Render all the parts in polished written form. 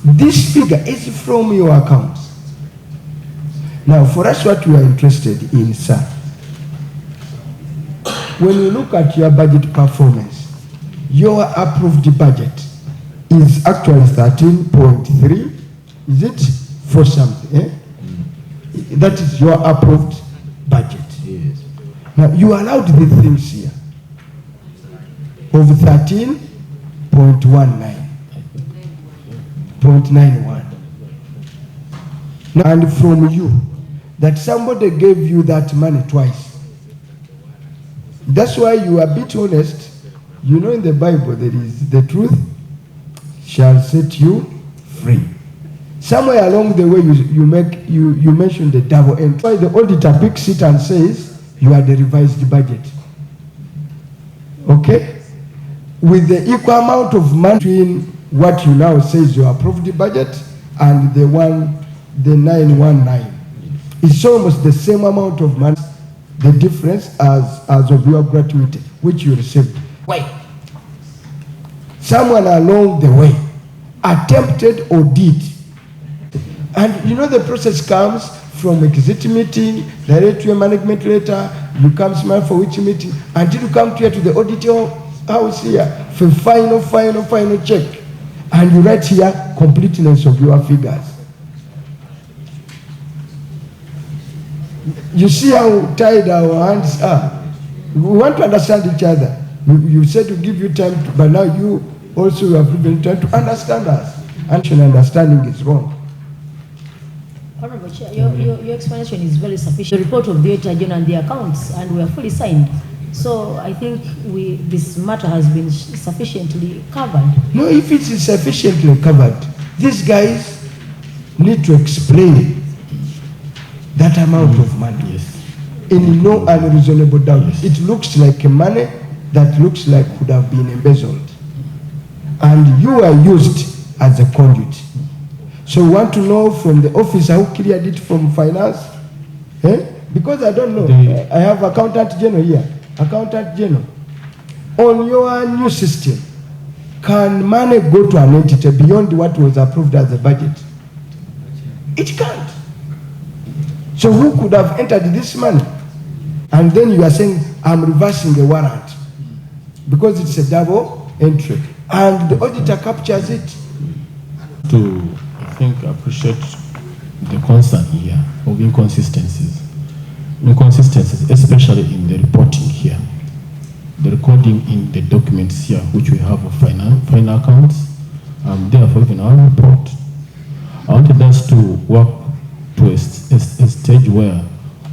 This figure is from your accounts. Now, for us, what we are interested in, sir, when you look at your budget performance, your approved budget is actually 13.3. Is it for something? Eh? That is your approved budget. Yes. Now, you allowed the things here of 13.91. Now, and from you, that somebody gave you that money twice. That's why you are a bit honest. You know, in the Bible there is the truth shall set you free. Somewhere along the way you mention the double entry. Why the auditor picks it and says you are the revised budget. Okay? With the equal amount of money between what you now say is your approved budget and the 919. It's almost the same amount of money, the difference as of your gratuity, which you received. Why? Someone along the way attempted audit. And you know the process comes from exit meeting, direct to a management letter, you come smile for which meeting, until you come here to the auditor house here for final check. And you write here completeness of your figures. You see how tied our hands are. We want to understand each other. You said to give you time, but now you also have given time to understand us. And understanding is wrong. Honorable Chair, your explanation is very sufficient. The report of the Auditor General and the accounts, and we are fully signed. So I think this matter has been sufficiently covered. No, if it is sufficiently covered, these guys need to explain that amount of money. Yes. In no unreasonable doubt. Yes. It looks like money that looks like could have been embezzled. And you are used as a conduit. So we want to know from the officer who cleared it from finance. Because I don't know. I have Accountant General here. Accountant General. On your new system, can money go to an entity beyond what was approved as a budget? It can't. So who could have entered this money? And then you are saying, I'm reversing the warrant. Because it's a double entry. And the auditor captures it. I think, appreciate the concern here of inconsistencies. Inconsistencies, especially in the reporting here. The recording in the documents here, which we have of final accounts, therefore even our report. I wanted us to work to a stage where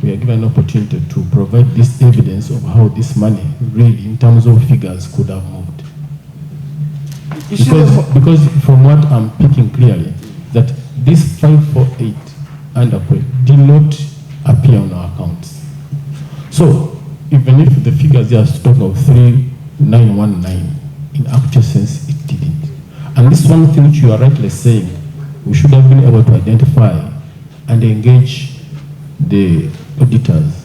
we are given an opportunity to provide this evidence of how this money really, in terms of figures, could have moved. Because from what I'm picking clearly, that this 548 underpay did not appear on our accounts. So even if the figures here are talking of 3919, in actual sense it didn't. And this one thing which you are rightly saying, we should have been able to identify and engage the auditors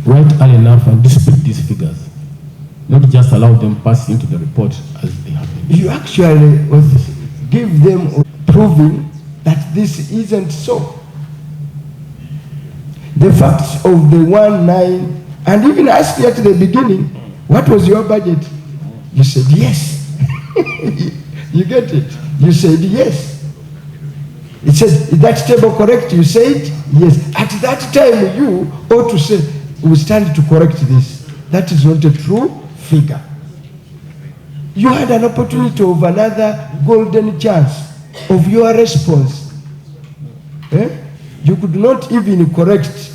right early enough and dispute these figures, not just allow them pass into the report as they happen. You actually give them proving that this isn't so. The facts of the 19, and even asked you at the beginning, what was your budget? You said yes. You get it? You said yes. It said, is that table correct? You said yes. At that time, you ought to say, we stand to correct this. That is not a true figure. You had an opportunity of another golden chance of your response. You could not even correct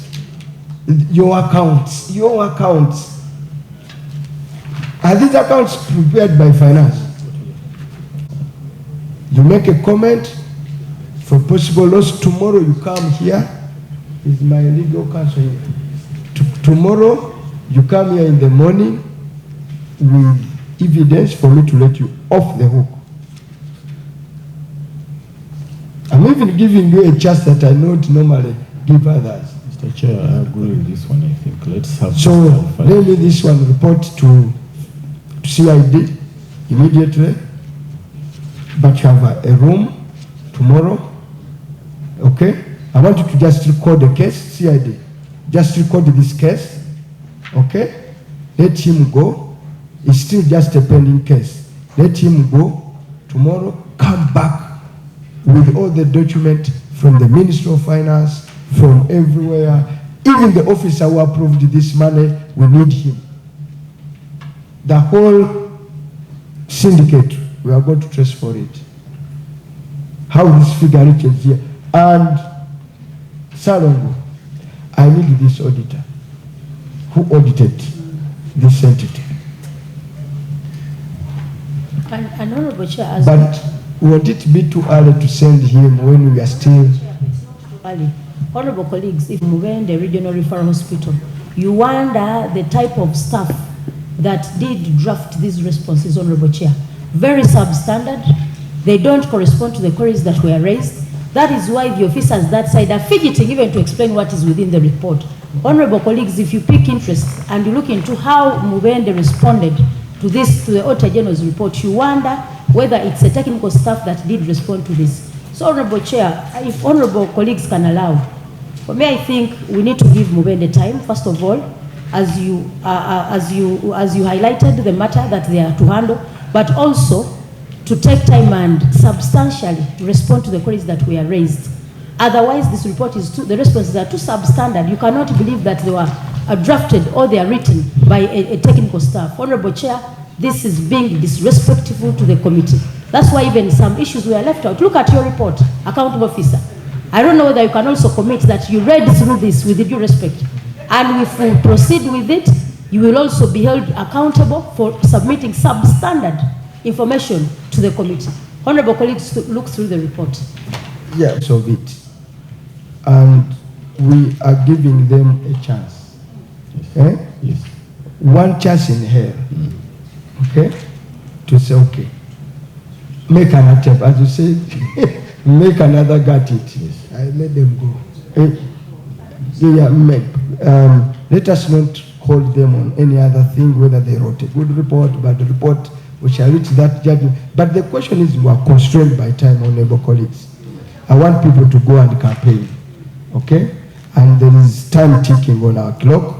your accounts. Your accounts. Are these accounts prepared by finance? You make a comment for possible loss. Tomorrow you come here. Is my legal counsel here? Tomorrow you come here in the morning with evidence for me to let you off the hook. I'm even giving you a chance that I don't normally give others. Mr. Chair, I agree with this one. I think let's have. So let me this one report to CID immediately. But you have a room tomorrow. Okay? I want you to just record the case, CID. Just record this case. Okay? Let him go. It's still just a pending case. Let him go tomorrow. Come back with all the document from the Ministry of Finance, from everywhere. Even the officer who approved this money, we need him. The whole syndicate, we are going to trace for it. How this figure reaches here. And Salongo, I need this auditor who audited this entity. And Honorable Chair, as but would it be too early to send him when we are still? It's not too early. Honorable colleagues, if Mubende Regional Referral Hospital, you wonder the type of staff that did draft these responses, Honorable Chair. Very substandard. They don't correspond to the queries that were raised. That is why the officers that side are fidgeting even to explain what is within the report. Honorable colleagues, if you pick interest and you look into how Mubende responded to this, to the Auditor General's report, you wonder whether it's a technical staff that did respond to this. So, Honorable Chair, if honorable colleagues can allow, for me, I think we need to give Mubende time, first of all, as you highlighted the matter that they are to handle, but also to take time and substantially respond to the queries that were raised. Otherwise, this report is the responses are too substandard. You cannot believe that they were drafted or they are written by a technical staff. Honorable Chair, this is being disrespectful to the committee. That's why even some issues were left out. Look at your report, accountable officer. I don't know whether you can also commit that you read through this with due respect. And if we proceed with it, you will also be held accountable for submitting substandard information to the committee. Honorable colleagues, look through the report. Yes, of it. And we are giving them a chance. Yes. Eh? Yes. One chance in hell. Okay? To say, okay, make an attempt. As you said, make another gut it. Yes. I let them go. Let us not hold them on any other thing, whether they wrote a good report, bad report, we shall reach that judgment. But the question is, we are constrained by time, honorable colleagues. I want people to go and campaign, okay? And there is time ticking on our clock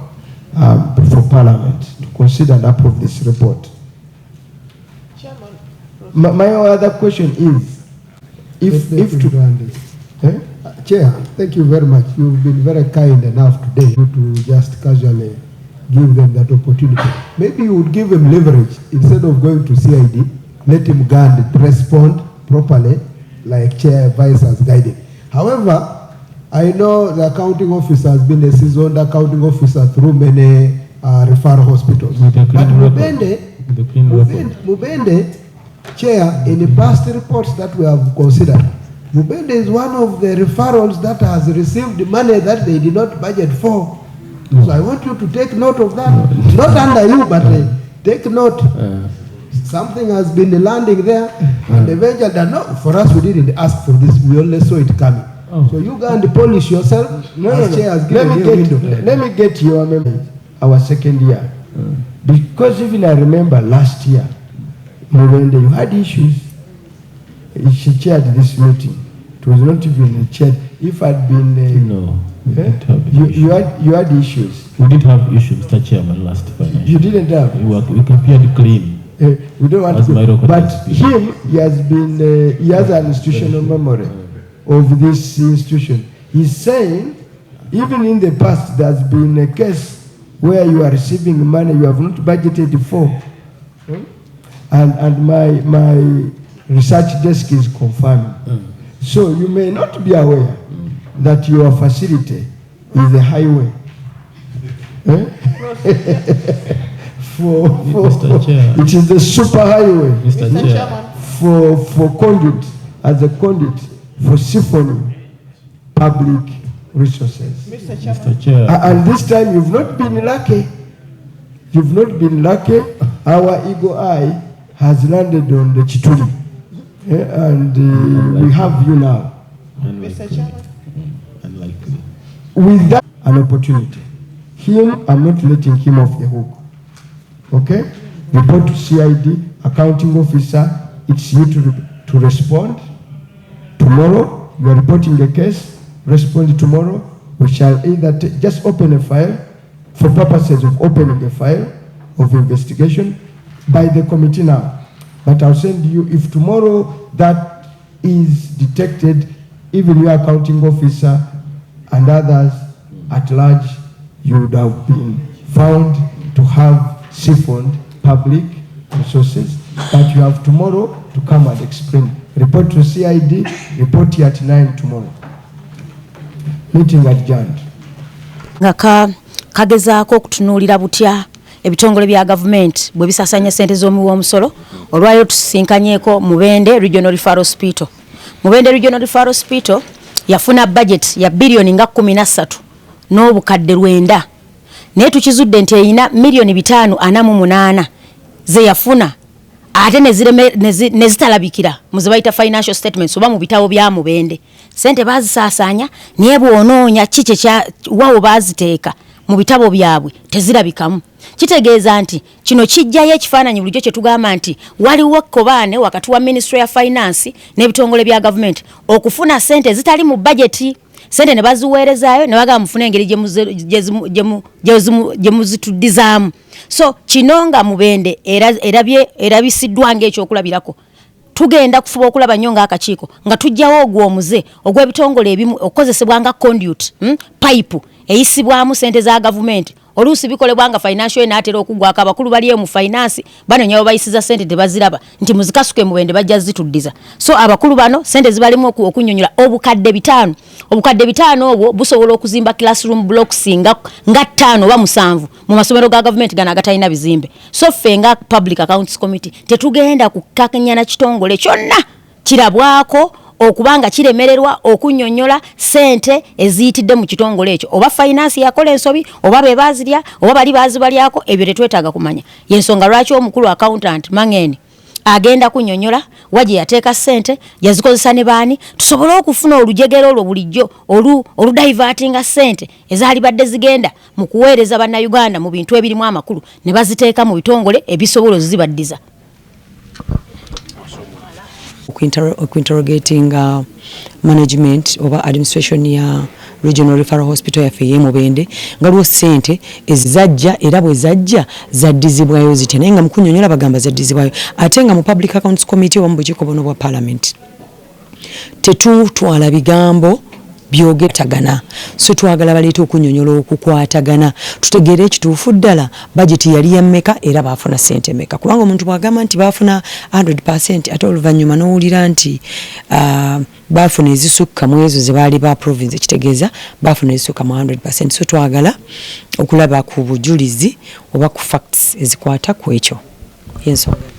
for Parliament to consider and approve this report. Chairman, My other question is, Chair, thank you very much. You've been very kind enough today to just casually give them that opportunity. Maybe you would give him leverage instead of going to CID. Let him go and respond properly, like Chair Vice has guided. However, I know the accounting officer has been a seasoned accounting officer through many referral hospitals. But Mubende, Chair, in the past reports that we have considered, Mubende is one of the referrals that has received money that they did not budget for. So I want you to take note of that. Not under you, but take note. Something has been landing there, and eventually, no, for us, we didn't ask for this. We only saw it coming. So you go and polish yourself. Let me get your memory. Our second year. Because even I remember last year, Mubende, you had issues. She chaired this meeting. It was not even chaired. If I'd been... no. You had issues. We did have issues, Mr. Chairman, last financial. You didn't have. We compared clean. We don't want to. But him, he has an institutional memory of this institution. He's saying, even in the past, there's been a case where you are receiving money you have not budgeted for, and my research desk is confirming. So you may not be aware that your facility is a highway. Mr. Chair. It is the super highway. Mr. Chair. For conduit, as a conduit for siphoning public resources. Mr. Chair. And this time you've not been lucky. You've not been lucky. Our eagle eye has landed on the Chituli. And we have you now. Mr. Chairman. Unlikely. With that, an opportunity. Him, I'm not letting him off the hook. Okay? Report to CID, accounting officer, it's you to respond, to Tomorrow, you are reporting a case, respond tomorrow. We shall either just open a file for purposes of opening a file of investigation by the committee now. But I'll send you, if tomorrow that is detected, even your accounting officer and others at large, you would have been found to have siphoned public resources. But you have tomorrow to come and explain. Report to CID, report here at 9 tomorrow. Meeting adjourned. Kagezaako okutunuulira butya ebitongole bya government bwe bisasanya sente z'omuwa omusolo. Olwayo tusinkanyeko Mubende Regional Referral Hospital. Mubende Regional Referral Hospital yafuna budget ya bilioni nga 13 n'obukadde 9. Naye tukizudde nti eyina milioni 548 ze yafuna ate nezitalabikira muzibaita financial statements oba mu bitabo bya Mubende. Sente bazisasanya naye bwonoonya kike kya wawo baziteeka mu bitabo byabwe tezirabikamu. Kitegeeza nti kino kijjayo ekifaananyi bulijjo kye tugamba nti waliwo kkobaane wakati wa Ministry ya Finance n'ebitongole bya government okufuna sente zitali mu budget. Sente ne baziweerezaayo ne bagamba mufune engeri gye muzituddizaamu. So kino nga Mubende erabisiddwa ng'ekyokulabirako. Tugenda kufuba okulaba nnyo ng'akakiiko nga tujjawo ogw'omuze ogw'ebitongole ebimu okukozesebwa nga conduit pipe eyisibwamu sente za gavumenti. Oluusi bikolebwa nga financial n'atera okugwako abakulu baliyo mu finance banonyawo bayisiza sente tebaziraba nti muzikasuke Mubende bajja zituddiza. So abakulu bano sente zibalimu okunyonyola obukadde 5. Obukadde 5 obwo busobola okuzimba classroom blocks nga 5 oba 7 mu masomero ga government gana agatalina bizimbe. So ffe nga Public Accounts Committee tetugenda kukakanyana kitongole kyonna kirabwako okubanga kiremererwa okunyonyola sente eziyitidde mu kitongole ekyo. Oba finance yakola ensobi oba be bazirya oba bali bazibalyako ebyo tetwetaaga kumanya. Yensonga lwaki omukulu accountant Mangeni agenda kunyonyola waje yateeka sente yazikozesa ne baani tusobole okufuna olujegero olwo bulijjo oludivertinga sente ezaali badde zigenda mu kuweereza bannayuganda mu bintu ebirimu amakulu ne baziteeka mu bitongole ebisobola zibaddiza. Interrogating management oba administration ya Regional Referral Hospital ya Feye Mubende ngaliwo sente ezajja era bwe zajja zaddizibwayo zitya naye nga mukunyonyola bagamba zaddizibwayo ate nga mu Public Accounts Committee oba mu bukiiko buno bwa Parliament tetutwala bigambo byogetagana. So twagala baleeta okunyonyola okukwatagana tutegeere ekituufu ddala budget yali ya mmeka era baafuna sente mmeka kubanga omuntu bwagamba nti baafuna 100% ate oluvannyuma n'owulira nti baafuna ezisukka mu ezo ze baali ba province ekitegeeza baafuna ezisukka mu 100%. So twagala okulaba ku bujulizi oba ku facts ezikwata ku ekyo yensonga.